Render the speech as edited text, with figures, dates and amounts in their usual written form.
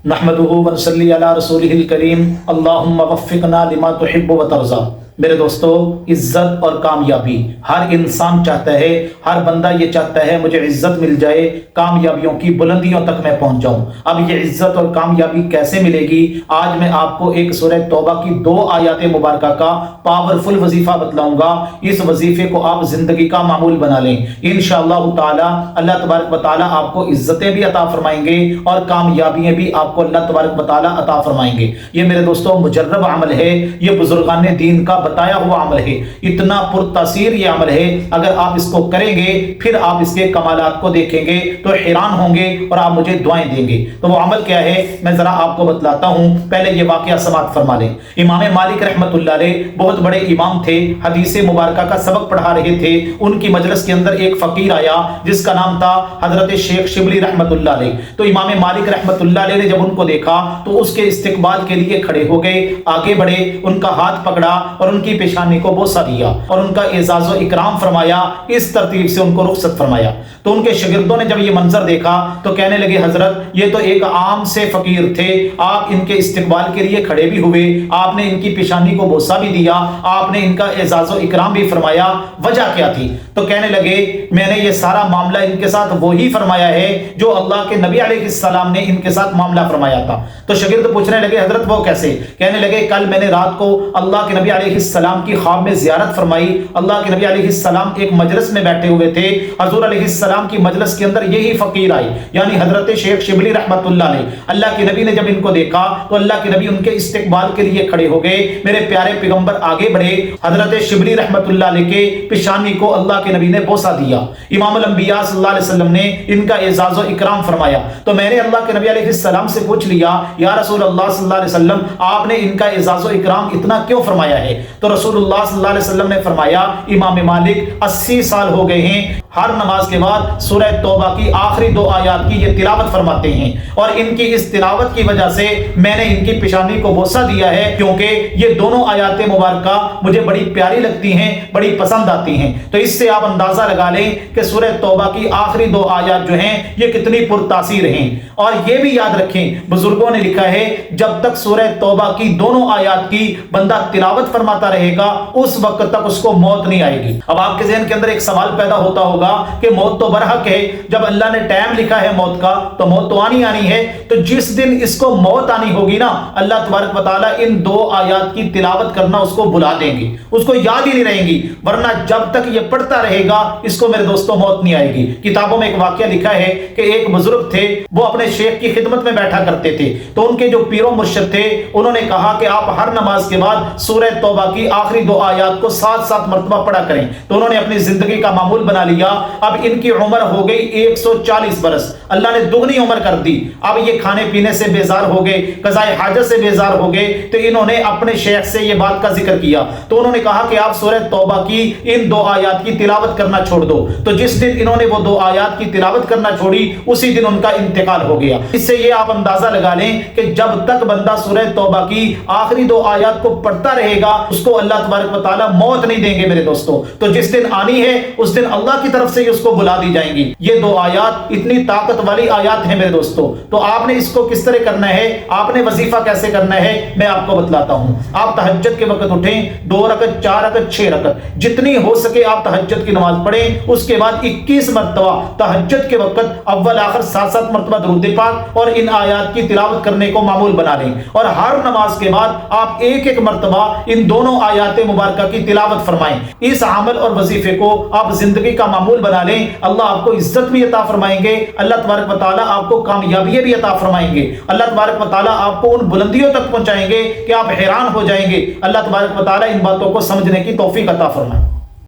نحمدہ ونصلی علی رسولہ الکریم اللہم وفقنا لما تحب و ترضی۔ میرے دوستو، عزت اور کامیابی ہر انسان چاہتا ہے، ہر بندہ یہ چاہتا ہے مجھے عزت مل جائے، کامیابیوں کی بلندیوں تک میں پہنچ جاؤں۔ اب یہ عزت اور کامیابی کیسے ملے گی؟ آج میں آپ کو ایک سورہ توبہ کی 2 آیات مبارکہ کا پاورفل وظیفہ بتلاؤں گا۔ اس وظیفے کو آپ زندگی کا معمول بنا لیں، انشاءاللہ تعالی اللہ تبارک و تعالی آپ کو عزتیں بھی عطا فرمائیں گے اور کامیابیاں بھی آپ کو اللہ تبارک و تعالی عطا فرمائیں گے۔ یہ میرے دوستو مجرب عمل ہے، یہ بزرگان دین کا بتایا ہوا عمل ہے، اتنا پرتاثیر یہ عمل ہے۔ اگر آپ اس کو کریں گے پھر آپ اس کے کمالات کو دیکھیں گے تو حیران ہوں گے اور آپ مجھے دعائیں دیں گے۔ تو وہ عمل کیا ہے میں ذرا آپ کو بتلاتا ہوں، پہلے یہ واقعہ سماعت فرما لیں۔ امام مالک رحمۃ اللہ علیہ بہت بڑے امام تھے، حدیث مبارکہ کا سبق پڑھا رہے تھے۔ ان کی مجلس کے اندر ایک فقیر آیا جس کا نام تھا حضرت شیخ شبلی رحمۃ اللہ علیہ۔ تو امام مالک رحمۃ اللہ علیہ نے جب ان کو دیکھا تو اس کے استقبال کے لیے کھڑے ہو گئے، آگے بڑھے، ان کا ہاتھ پکڑا اور ان کی پیشانی کو بوسہ دیا اور ان کا اعزاز و اکرام فرمایا، اس ترتیب سے ان کو رخصت فرمایا۔ تو ان کے شاگردوں نے جب یہ منظر دیکھا تو کہنے لگے حضرت یہ تو ایک عام سے فقیر تھے، آپ ان کے استقبال کے لیے کھڑے بھی ہوئے، آپ نے ان کی پیشانی کو بوسہ بھی دیا، آپ نے ان کا اعزاز و اکرام بھی فرمایا، وجہ کیا تھی؟ تو کہنے لگے میں نے یہ سارا معاملہ ان کے ساتھ وہی فرمایا ہے جو اللہ کے نبی علیہ السلام نے ان کے ساتھ معاملہ فرمایا تھا۔ تو شاگرد پوچھنے لگے حضرت وہ کیسے؟ کہنے لگے کل میں نے رات کو اللہ کے نبی علیہ السلام کی خواب میں زیارت فرمائی، اللہ کے نبی علیہ السلام ایک مجلس میں بیٹھے ہوئے تھے، حضور علیہ السلام کی مجلس کے اندر یہی فقیر آئی یعنی حضرت شیخ شبلی رحمۃ اللہ علیہ۔ اللہ کے نبی نے جب ان کو دیکھا تو اللہ کے نبی ان کے استقبال کے لیے کھڑے ہو گئے، میرے پیارے پیغمبر آگے بڑھے، حضرت شبلی رحمۃ اللہ علیہ کے پیشانی کو اللہ کے نبی نے بوسہ دیا، امام الانبیاء صلی اللہ علیہ وسلم نے ان کا اعزاز و اکرام فرمایا۔ تو میں نے اللہ کے نبی علیہ السلام سے پوچھ لیا یا رسول اللہ صلی اللہ علیہ وسلم آپ نے ان کا اعزاز و اکرام اتنا کیوں فرمایا ہے؟ تو رسول اللہ صلی اللہ علیہ وسلم نے فرمایا امام مالک 80 سال ہو گئے ہیں، ہر نماز کے بعد سورہ توبہ کی آخری 2 آیات کی یہ تلاوت فرماتے ہیں، اور ان کی اس تلاوت کی وجہ سے میں نے ان کی پیشانی کو بوسہ دیا ہے کیونکہ یہ دونوں آیات مبارکہ مجھے بڑی پیاری لگتی ہیں، بڑی پسند آتی ہیں۔ تو اس سے آپ اندازہ لگا لیں کہ سورہ توبہ کی آخری 2 آیات جو ہیں یہ کتنی پرتاثیر ہیں۔ اور یہ بھی یاد رکھیں بزرگوں نے لکھا ہے جب تک سورہ توبہ کی دونوں آیات کی بندہ تلاوت فرماتا رہے گا اس وقت تک اس کو موت نہیں آئے گی۔ اب آپ کے ذہن کے اندر ایک سوال پیدا ہوتا ہوگا کہ موت تو برحق ہے، جب اللہ نے ٹائم لکھا ہے موت کا تو موت تو آنی ہے، تو جس دن اس کو موت آنی ہوگی نا اللہ تبارک و تعالیٰ ان 2 آیات کی تلاوت کرنا اس کو بلا دیں گے، اس کو یاد ہی نہیں رہیں گی، ورنہ جب تک یہ پڑھتا رہے گا اس کو میرے دوستوں موت نہیں آئے گی۔ کتابوں میں ایک واقعہ لکھا ہے کہ ایک بزرگ تھے، وہ اپنے شیخ کی خدمت میں بیٹھا کرتے تھے، تو ان کے جو پیر و مرشد تھے انہوں نے کہا کہ آپ ہر نماز کے بعد سورہ توبہ کی آخری 2 آیات کو 7 مرتبہ پڑھا کریں۔ تو انہوں نے اپنی زندگی کا معمول بنا لیا۔ اب ان کی عمر ہو گئی 140 برس، اللہ نے دگنی عمر کر دی۔ اب یہ کھانے پینے سے بیزار ہو گئے، قضاء حاجت سے بیزار ہو گئے، تو انہوں نے اپنے شیخ سے یہ بات کا ذکر کیا۔ تو انہوں نے کہا کہ آپ سورہ توبہ کی ان 2 آیات کی تلاوت کرنا چھوڑ دو۔ تو جس دن انہوں نے وہ 2 آیات کی تلاوت کرنا چھوڑی اسی دن ان کا انتقال ہو گیا۔ اس سے یہ آپ اندازہ لگا لیں کہ جب تک بندہ سورہ توبہ کی آخری 2 آیات کو پڑھتا رہے گا اس کو اللہ تبارک و تعالیٰ موت نہیں دیں گے میرے دوستوں۔ تو جس دن آنی ہے اس دن اللہ کی طرف سے اس کو بلا دی جائیں گی۔ یہ 2 آیات اتنی طاقت والی آیات ہیں میرے دوستوں۔ تو آپ نے اس کو کس طرح کرنا ہے، آپ نے وظیفہ کیسے کرنا ہے میں آپ کو بتلاتا ہوں۔ آپ تہجد کے وقت اٹھیں، 2 رکعت 4 رکعت 6 رکعت جتنی ہو سکے آپ تہجد کی نماز پڑھیں، اس کے بعد 21 مرتبہ تہجد کے وقت اول آخر 7 مرتبہ درود پاک اور ان آیات کی تلاوت کرنے کو معمول بنا لیں، اور ہر نماز کے بعد آپ 1 مرتبہ ان دونوں آیات مبارکہ کی تلاوت فرمائیں۔ اس عمل اور وظیفے کو آپ زندگی کا معمول بنا لیں، اللہ آپ کو عزت بھی عطا فرمائیں گے، اللہ تبارک و تعالیٰ آپ کو کامیابی بھی عطا فرمائیں گے، اللہ تبارک و تعالیٰ آپ کو ان بلندیوں تک پہنچائیں گے کہ آپ حیران ہو جائیں گے۔ اللہ تبارک و تعالیٰ ان باتوں کو سمجھنے کی توفیق عطا فرمائے۔